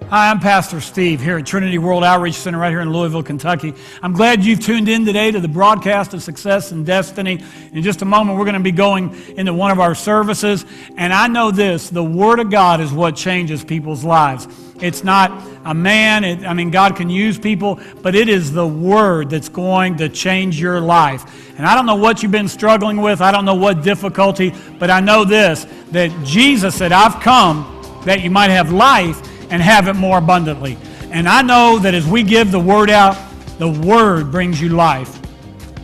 Hi, I'm Pastor Steve here at Trinity World Outreach Center right here in Louisville, Kentucky. I'm glad you've tuned in today to the broadcast of Success and Destiny. In just a moment, we're going to be going into one of our services. And I know this, the Word of God is what changes people's lives. It's not a man, God can use people, but it is the Word that's going to change your life. And I don't know what you've been struggling with. I don't know what difficulty, but I know this, that Jesus said, I've come that you might have life and have it more abundantly. And I know that as we give the Word out, the Word brings you life.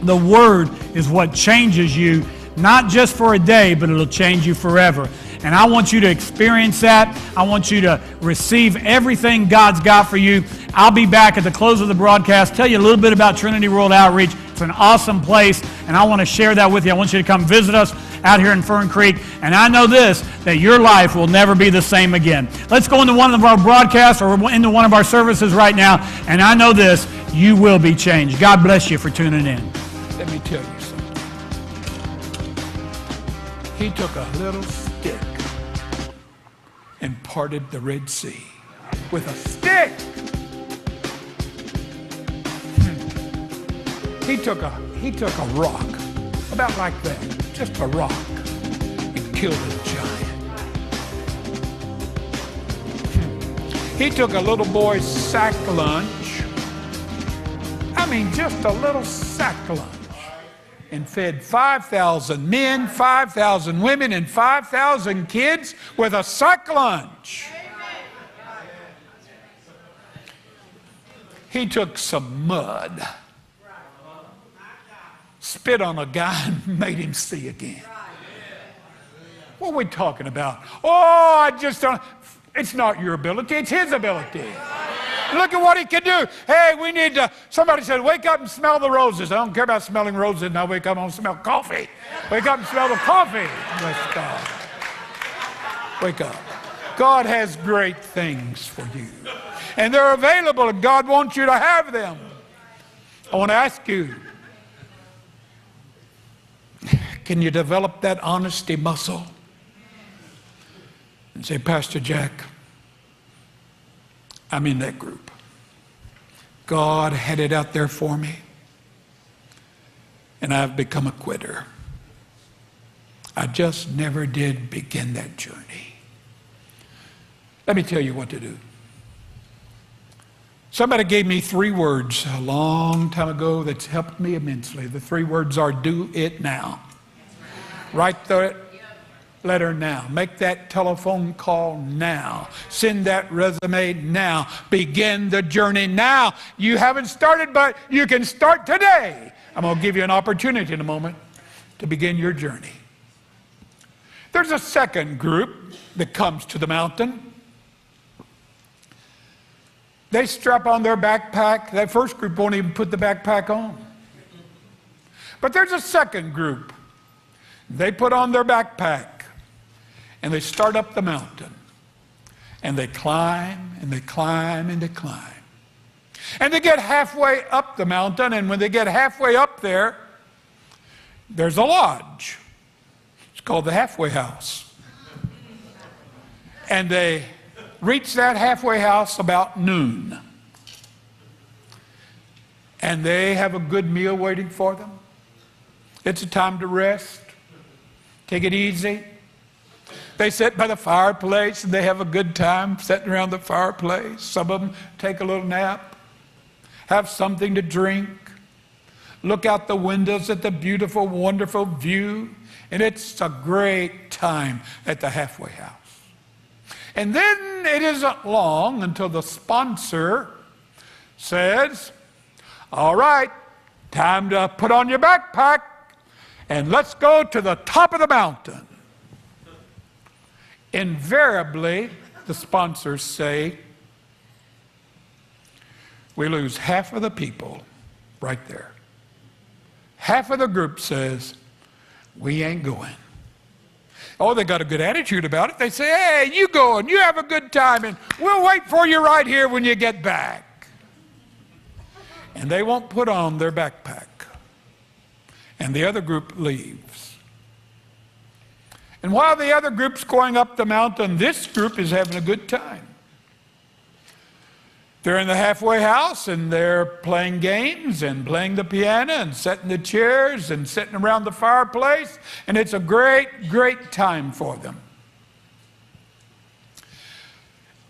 The Word is what changes you, not just for a day, but it'll change you forever. And I want you to experience that. I want you to receive everything God's got for you. I'll be back at the close of the broadcast, tell you a little bit about Trinity World Outreach. It's an awesome place, and I want to share that with you. I want you to come visit us out here in Fern Creek. And I know this, that your life will never be the same again. Let's go into one of our broadcasts or into one of our services right now. And I know this, you will be changed. God bless you for tuning in. Let me tell you something. He took a little stick and parted the Red Sea with a stick. He took a rock, about like that, just a rock, and killed a giant. He took a little boy's sack lunch, just a little sack lunch, and fed 5,000 men, 5,000 women, and 5,000 kids with a sack lunch. He took some mud, spit on a guy and made him see again. What are we talking about? Oh, I just don't. It's not your ability, it's his ability. Look at what he can do. Hey, we need to, somebody said, wake up and smell the roses. I don't care about smelling roses. Now wake up and smell coffee. Wake up and smell the coffee. Bless God. Wake up. God has great things for you. And they're available, and God wants you to have them. I want to ask you, can you develop that honesty muscle? And say, Pastor Jack, I'm in that group. God had it out there for me, and I've become a quitter. I just never did begin that journey. Let me tell you what to do. Somebody gave me 3 words a long time ago that's helped me immensely. The 3 words are, do it now. Write the letter now. Make that telephone call now. Send that resume now. Begin the journey now. You haven't started, but you can start today. I'm going to give you an opportunity in a moment to begin your journey. There's a second group that comes to the mountain. They strap on their backpack. That first group won't even put the backpack on. But there's a second group. They put on their backpack and they start up the mountain. And they climb and they climb and they climb. And they get halfway up the mountain, and when they get halfway up there, there's a lodge. It's called the halfway house. And they reach that halfway house about noon. And they have a good meal waiting for them. It's a time to rest. Take it easy. They sit by the fireplace and they have a good time sitting around the fireplace. Some of them take a little nap, have something to drink, look out the windows at the beautiful, wonderful view, and it's a great time at the halfway house. And then it isn't long until the sponsor says, all right, time to put on your backpack and let's go to the top of the mountain. Invariably, the sponsors say, we lose half of the people right there. Half of the group says, we ain't going. Oh, they got a good attitude about it. They say, hey, you go and you have a good time, and we'll wait for you right here when you get back. And they won't put on their backpack. And the other group leaves. And while the other group's going up the mountain, this group is having a good time. They're in the halfway house and they're playing games and playing the piano and setting the chairs and sitting around the fireplace. And it's a great, great time for them.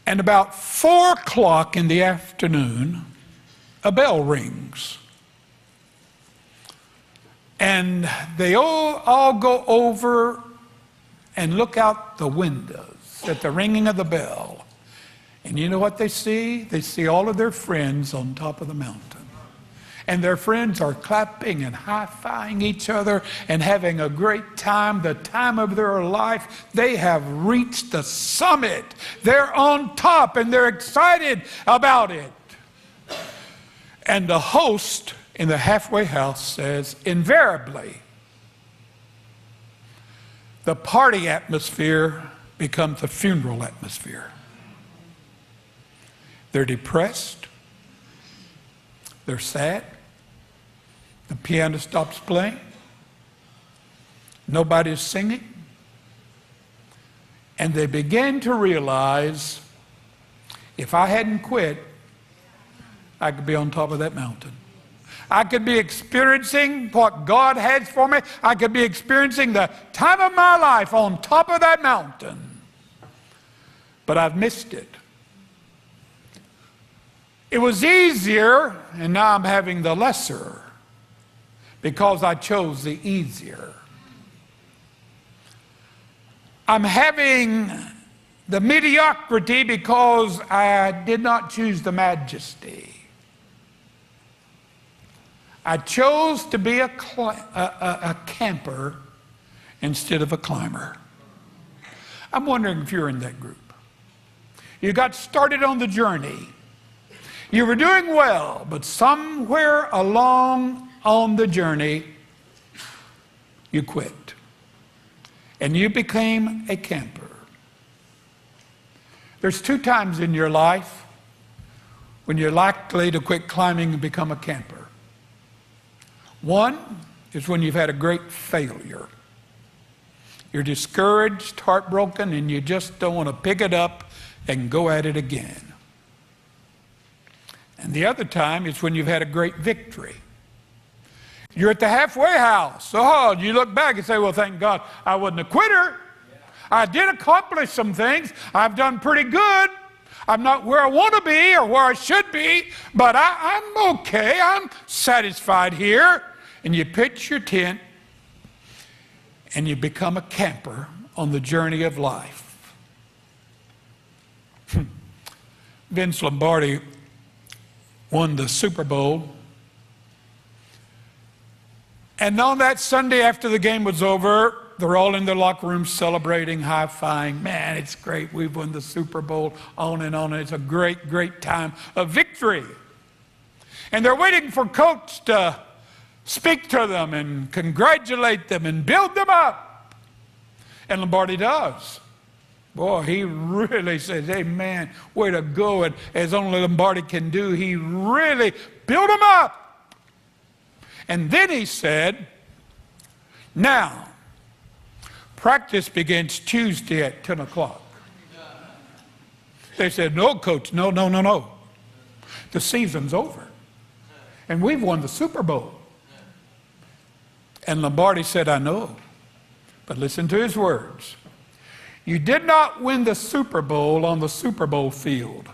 And about 4 o'clock in the afternoon, a bell rings. And they all go over and look out the windows at the ringing of the bell. And you know what they see? They see all of their friends on top of the mountain. And their friends are clapping and high-fiving each other and having a great time, the time of their life. They have reached the summit. They're on top and they're excited about it. And the host in the halfway house says, invariably, the party atmosphere becomes a funeral atmosphere. They're depressed. They're sad. The piano stops playing. Nobody's singing. And they begin to realize, if I hadn't quit, I could be on top of that mountain. I could be experiencing what God has for me. I could be experiencing the time of my life on top of that mountain. But I've missed it. It was easier, and now I'm having the lesser because I chose the easier. I'm having the mediocrity because I did not choose the majesty. I chose to be a camper instead of a climber. I'm wondering if you're in that group. You got started on the journey. You were doing well, but somewhere along on the journey, you quit. And you became a camper. There's 2 times in your life when you're likely to quit climbing and become a camper. One is when you've had a great failure. You're discouraged, heartbroken, and you just don't want to pick it up and go at it again. And the other time is when you've had a great victory. You're at the halfway house. Oh, you look back and say, well, thank God I wasn't a quitter. I did accomplish some things. I've done pretty good. I'm not where I want to be or where I should be, but I'm okay. I'm satisfied here. And you pitch your tent and you become a camper on the journey of life. Vince Lombardi won the Super Bowl. And on that Sunday after the game was over, they're all in their locker room celebrating, high-fiving. Man, it's great. We've won the Super Bowl, on and on. It's a great, great time of victory. And they're waiting for Coach to speak to them and congratulate them and build them up. And Lombardi does. Boy, he really says, hey, man, way to go. And as only Lombardi can do, he really built them up. And then he said, now, practice begins Tuesday at 10 o'clock. They said, no, Coach, no. The season's over. And we've won the Super Bowl. And Lombardi said, I know. But listen to his words. You did not win the Super Bowl on the Super Bowl field.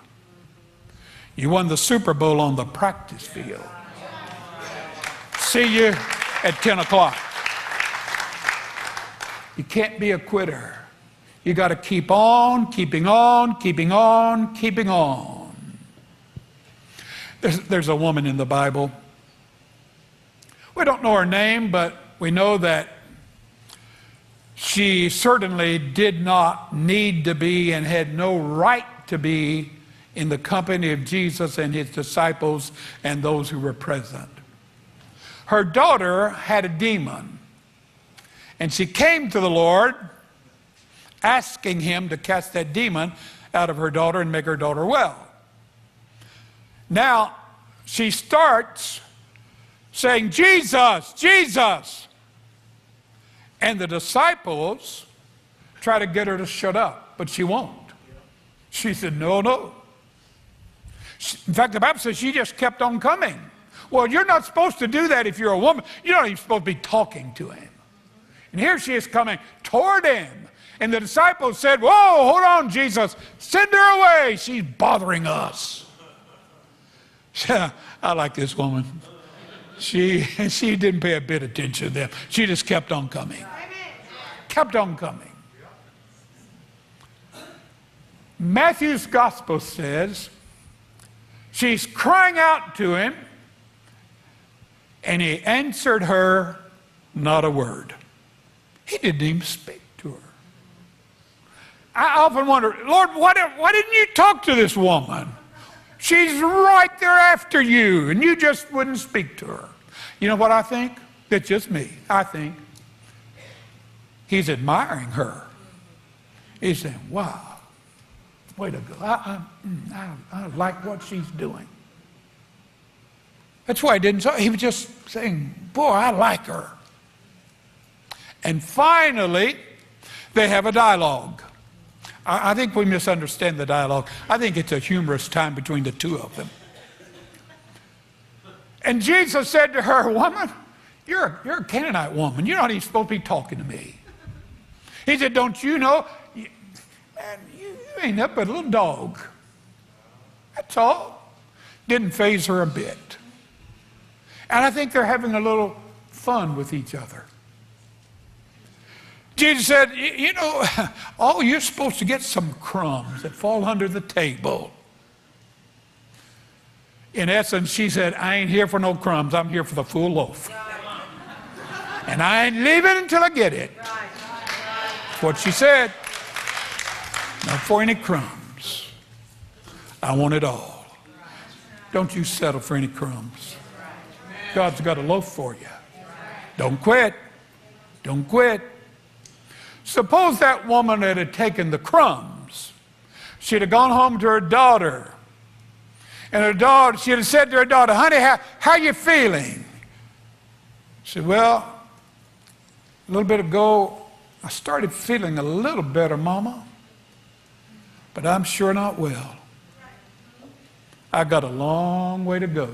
You won the Super Bowl on the practice field. See you at 10 o'clock. You can't be a quitter. You got to keep on, keeping on, keeping on, keeping on. There's a woman in the Bible. We don't know her name, but we know that she certainly did not need to be and had no right to be in the company of Jesus and his disciples and those who were present. Her daughter had a demon, and she came to the Lord asking him to cast that demon out of her daughter and make her daughter well. Now, she starts saying, Jesus, Jesus. And the disciples try to get her to shut up, but she won't. She said, no. In fact, the Bible says she just kept on coming. Well, you're not supposed to do that if you're a woman. You're not even supposed to be talking to him. And here she is coming toward him. And the disciples said, whoa, hold on, Jesus. Send her away. She's bothering us. I like this woman. She didn't pay a bit of attention to them. She just kept on coming. Kept on coming. Matthew's gospel says she's crying out to him, and he answered her not a word. He didn't even speak to her. I often wonder, Lord, why didn't you talk to this woman? She's right there after you, and you just wouldn't speak to her. You know what I think? That's just me. I think he's admiring her. He's saying, wow. Way to go. I like what she's doing. That's why he didn't say. He was just saying, boy, I like her. And finally, they have a dialogue. I think we misunderstand the dialogue. I think it's a humorous time between the two of them. And Jesus said to her, woman, you're a Canaanite woman. You're not even supposed to be talking to me. He said, don't you know? Man, you ain't up but a little dog. That's all. Didn't faze her a bit. And I think they're having a little fun with each other. Jesus said, you know, oh, you're supposed to get some crumbs that fall under the table. In essence, she said, I ain't here for no crumbs. I'm here for the full loaf. And I ain't leaving until I get it. That's what she said. Not for any crumbs. I want it all. Don't you settle for any crumbs. God's got a loaf for you. Don't quit. Don't quit. Suppose that woman had taken the crumbs. She'd have gone home to her daughter. And her daughter, she'd have said to her daughter, honey, how you feeling? She said, well, a little bit ago, I started feeling a little better, Mama. But I'm sure not well. I got a long way to go.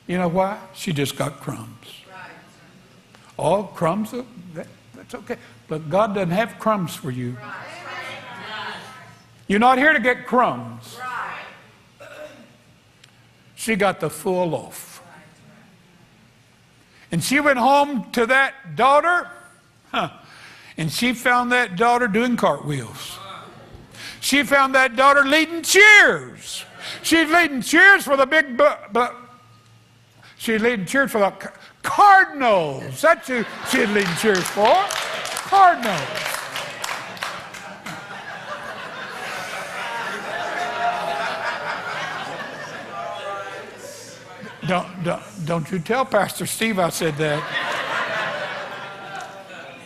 You know why? She just got crumbs. All crumbs, that's okay. But God doesn't have crumbs for you. You're not here to get crumbs. She got the full loaf. And she went home to that daughter, and she found that daughter doing cartwheels. She found that daughter leading cheers. She's leading cheers for the big, she's leading cheers for the Cardinals. That's who she's leading cheers for. Cardinals. Don't you tell Pastor Steve I said that.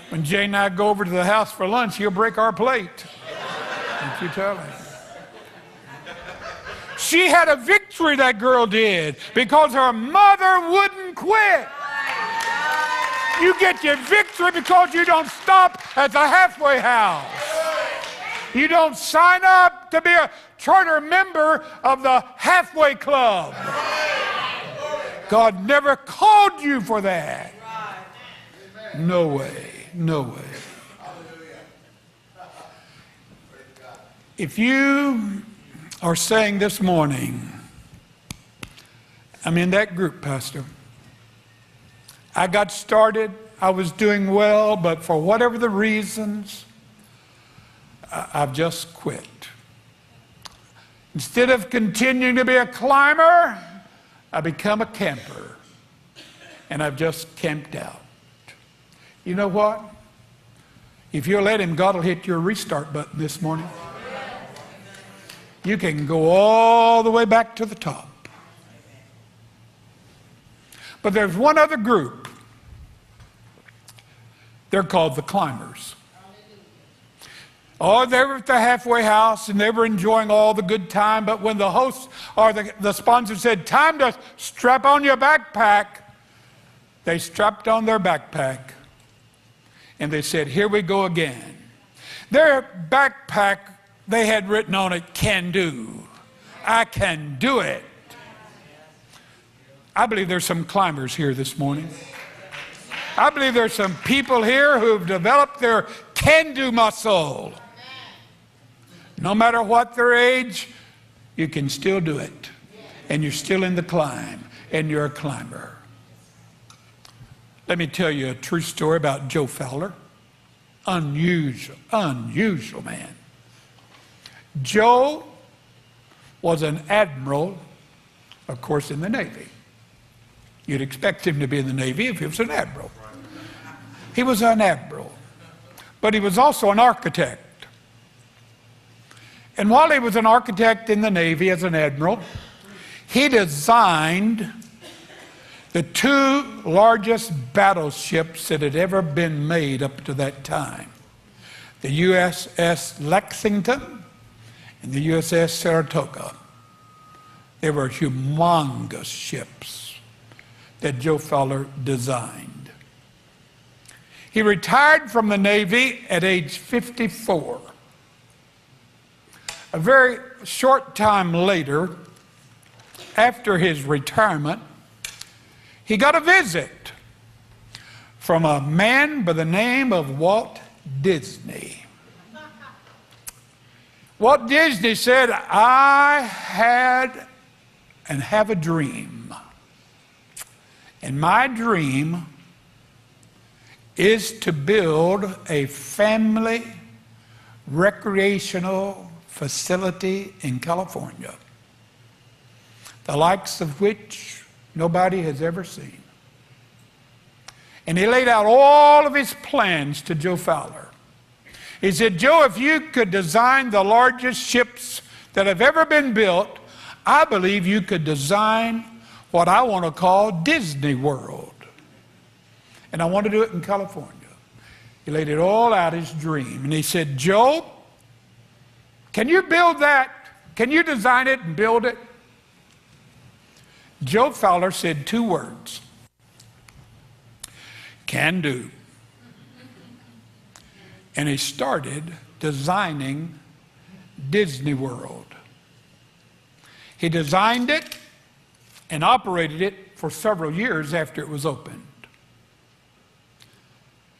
When Jay and I go over to the house for lunch, he'll break our plate. Don't you tell him. She had a victory, that girl did, because her mother wouldn't quit. You get your victory because you don't stop at the halfway house. You don't sign up to be a charter member of the halfway club. God never called you for that. No way. No way. If you are saying this morning, I'm in that group, Pastor. I got started, I was doing well, but for whatever the reasons, I've just quit. Instead of continuing to be a climber, I become a camper, and I've just camped out. You know what? If you'll let him, God will hit your restart button this morning. You can go all the way back to the top. But there's one other group. They're called the climbers. Oh, they were at the halfway house and they were enjoying all the good time, but when the host or the sponsor said, time to strap on your backpack, they strapped on their backpack and they said, here we go again. Their backpack, they had written on it, can do. I can do it. I believe there's some climbers here this morning. I believe there's some people here who've developed their can-do muscle. No matter what their age, you can still do it. And you're still in the climb, and you're a climber. Let me tell you a true story about Joe Fowler. Unusual man. Joe was an admiral, of course, in the Navy. You'd expect him to be in the Navy if he was an admiral. He was an admiral, but he was also an architect. And while he was an architect in the Navy as an admiral, he designed the two largest battleships that had ever been made up to that time. The USS Lexington and the USS Saratoga. They were humongous ships that Joe Fowler designed. He retired from the Navy at age 54. A very short time later, after his retirement, he got a visit from a man by the name of Walt Disney. Walt Disney said, I had and have a dream. And my dream is to build a family recreational facility in California, the likes of which nobody has ever seen. And he laid out all of his plans to Joe Fowler. He said, Joe, if you could design the largest ships that have ever been built, I believe you could design what I want to call Disney World. And I want to do it in California. He laid it all out, his dream. And he said, Joe, can you build that? Can you design it and build it? Joe Fowler said two words. Can do. And he started designing Disney World. He designed it and operated it for several years after it was opened.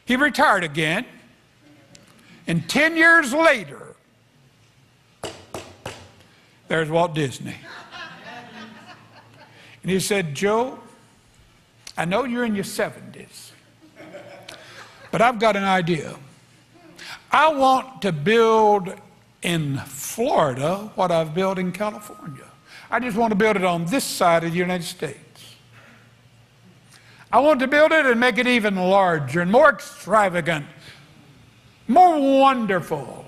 He retired again, and 10 years later, there's Walt Disney. And he said, Joe, I know you're in your 70s, but I've got an idea. I want to build in Florida what I've built in California. I just want to build it on this side of the United States. I want to build it and make it even larger and more extravagant, more wonderful.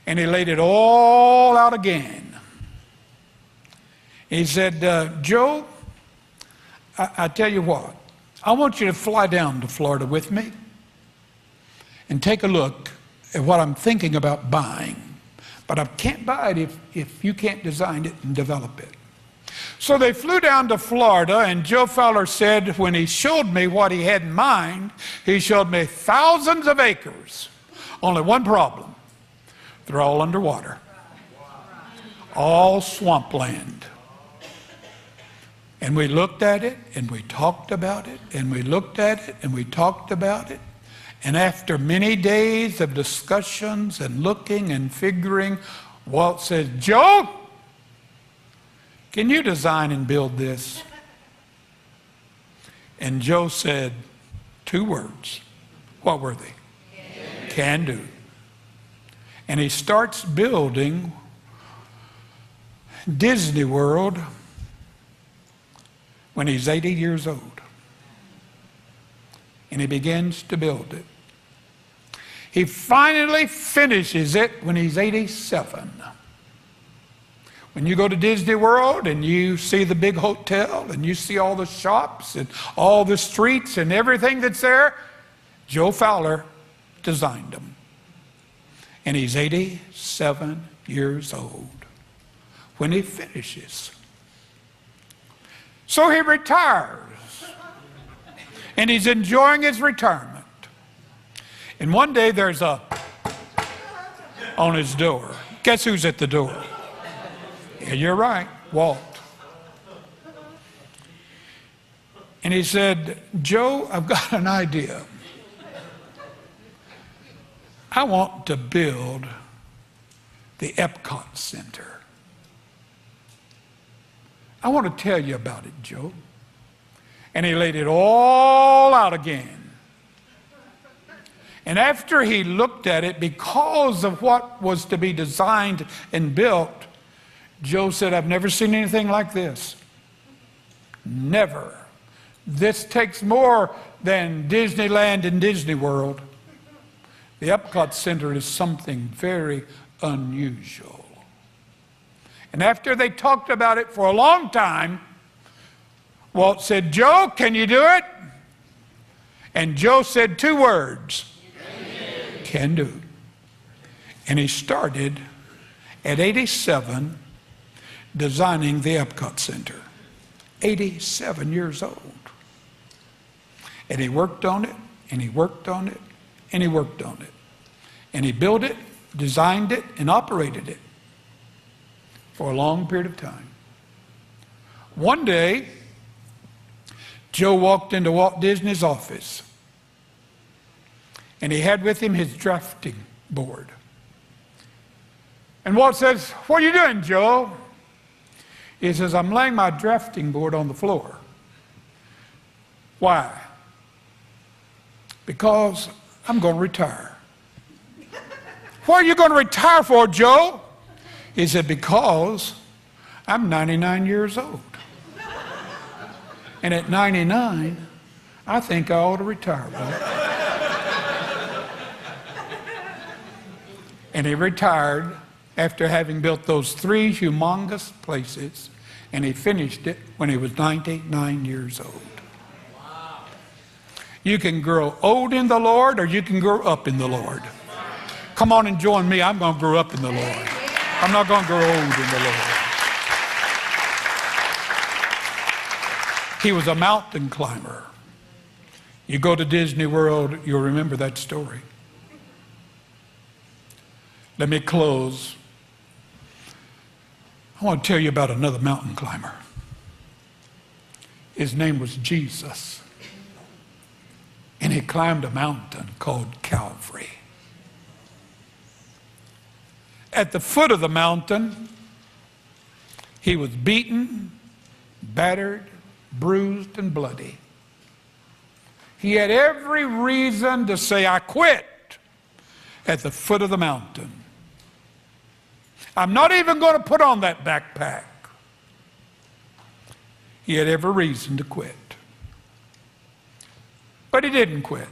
And he laid it all out again. He said, Joe, I tell you what, I want you to fly down to Florida with me and take a look at what I'm thinking about buying. But I can't buy it if you can't design it and develop it. So they flew down to Florida, and Joe Fowler said when he showed me what he had in mind, he showed me thousands of acres. Only one problem. They're all underwater. All swampland. And we looked at it, and we talked about it, and we looked at it, and we talked about it. And after many days of discussions and looking and figuring, Walt said, Joe, can you design and build this? And Joe said two words. What were they? Can do. And he starts building Disney World when he's 80 years old. And he begins to build it. He finally finishes it when he's 87. When you go to Disney World and you see the big hotel and you see all the shops and all the streets and everything that's there, Joe Fowler designed them. And he's 87 years old when he finishes. So he retires. And he's enjoying his retirement. And one day there's a on his door. Guess who's at the door? Yeah, you're right, Walt. And he said, Joe, I've got an idea. I want to build the Epcot Center. I want to tell you about it, Joe. And he laid it all out again. And after he looked at it, because of what was to be designed and built, Joe said, I've never seen anything like this. Never. This takes more than Disneyland and Disney World. The Epcot Center is something very unusual. And after they talked about it for a long time, Walt said, Joe, can you do it? And Joe said 2 words. Can do. And he started at 87 designing the Epcot Center. 87 years old. And he worked on it, and he worked on it, and he worked on it. And he built it, designed it, and operated it for a long period of time. One day, Joe walked into Walt Disney's office, and he had with him his drafting board. And Walt says, what are you doing, Joe? He says, I'm laying my drafting board on the floor. Why? Because I'm going to retire. What are you going to retire for, Joe? He said, because I'm 99 years old. And at 99, I think I ought to retire, Walt. And he retired after having built those 3 humongous places, and he finished it when he was 99 years old. Wow. You can grow old in the Lord, or you can grow up in the Lord. Come on and join me. I'm going to grow up in the Lord. I'm not going to grow old in the Lord. He was a mountain climber. You go to Disney World, you'll remember that story. Let me close. I want to tell you about another mountain climber. His name was Jesus. And he climbed a mountain called Calvary. At the foot of the mountain, he was beaten, battered, bruised, and bloody. He had every reason to say, I quit, at the foot of the mountain. I'm not even going to put on that backpack. He had every reason to quit. But he didn't quit.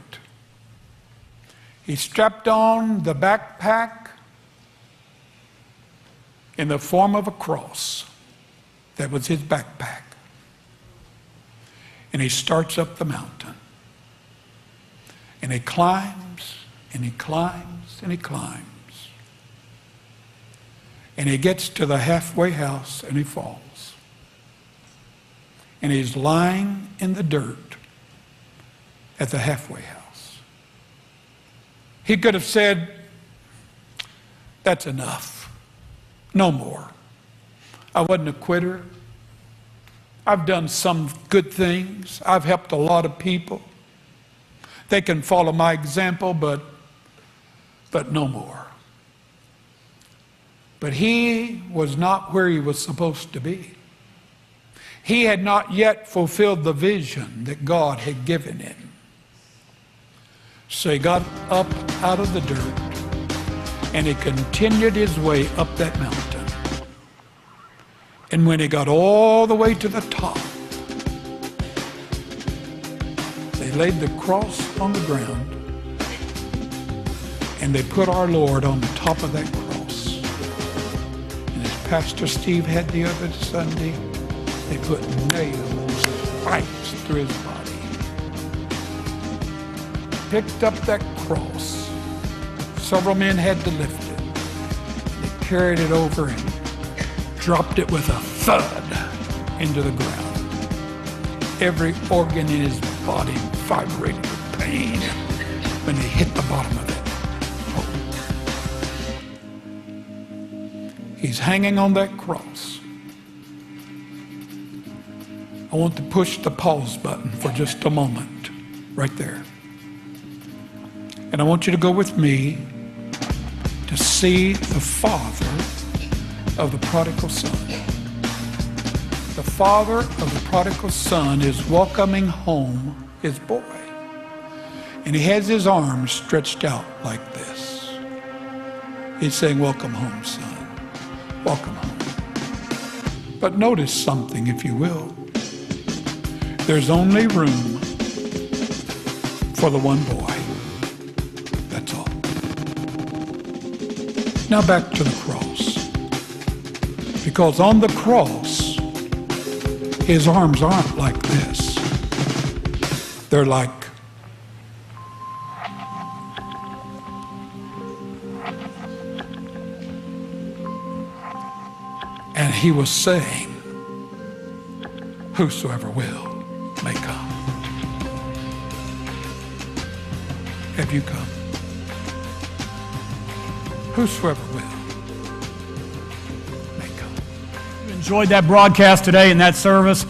He strapped on the backpack in the form of a cross. That was his backpack. And he starts up the mountain. And he climbs, and he climbs, and he climbs. And he gets to the halfway house, and he falls. And he's lying in the dirt at the halfway house. He could have said, that's enough. No more. I wasn't a quitter. I've done some good things. I've helped a lot of people. They can follow my example, but no more. But he was not where he was supposed to be. He had not yet fulfilled the vision that God had given him. So he got up out of the dirt, and he continued his way up that mountain. And when he got all the way to the top, they laid the cross on the ground, and they put our Lord on the top of that cross. And as Pastor Steve had the other Sunday, they put nails, spikes through his body. Picked up that cross. Several men had to lift it. They carried it over and dropped it with a thud into the ground. Every organ in his body vibrated with pain when they hit the bottom of it. He's hanging on that cross. I want to push the pause button for just a moment, right there. And I want you to go with me to see the father of the prodigal son. The father of the prodigal son is welcoming home his boy. And he has his arms stretched out like this. He's saying, welcome home, son. Welcome home. But notice something, if you will. There's only room for the one boy. That's all. Now back to the cross. Because on the cross, his arms aren't like this. They're like and he was saying, whosoever will may come. Have you come? Whosoever will may come. Enjoyed that broadcast today and that service.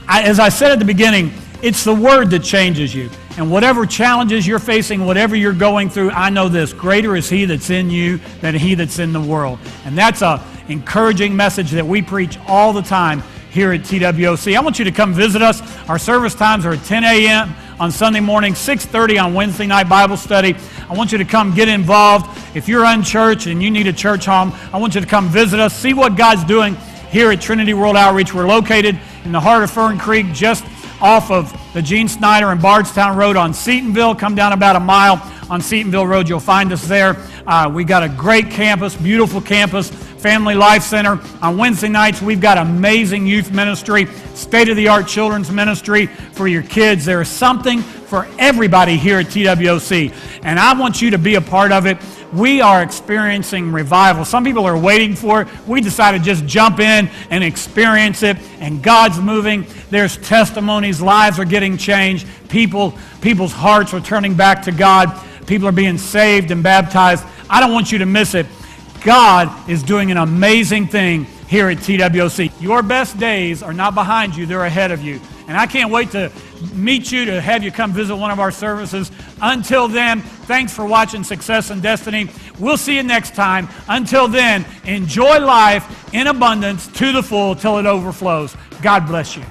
As I said at the beginning, it's the word that changes you. And whatever challenges you're facing, whatever you're going through, I know this: greater is he that's in you than he that's in the world. And that's an encouraging message that we preach all the time here at TWOC. I want you to come visit us. Our service times are at 10 a.m. on Sunday morning, 6:30 on Wednesday night Bible study. I want you to come get involved. If you're unchurched and you need a church home, I want you to come visit us, see what God's doing here at Trinity World Outreach. We're located in the heart of Fern Creek, just off of the Gene Snyder and Bardstown Road on Seatonville. Come down about a mile on Seatonville Road. You'll find us there. We got a great campus, beautiful campus, Family Life Center. On Wednesday nights, we've got amazing youth ministry, state-of-the-art children's ministry for your kids. There is something for everybody here at TWOC, and I want you to be a part of it. We are experiencing revival. Some people are waiting for it. We decided to just jump in and experience it, and God's moving. There's testimonies. Lives are getting changed. People's hearts are turning back to God. People are being saved and baptized. I don't want you to miss it. God is doing an amazing thing here at TWOC. Your best days are not behind you, they're ahead of you. And I can't wait to meet you, to have you come visit one of our services. Until then, thanks for watching Success and Destiny. We'll see you next time. Until then, enjoy life in abundance to the full till it overflows. God bless you.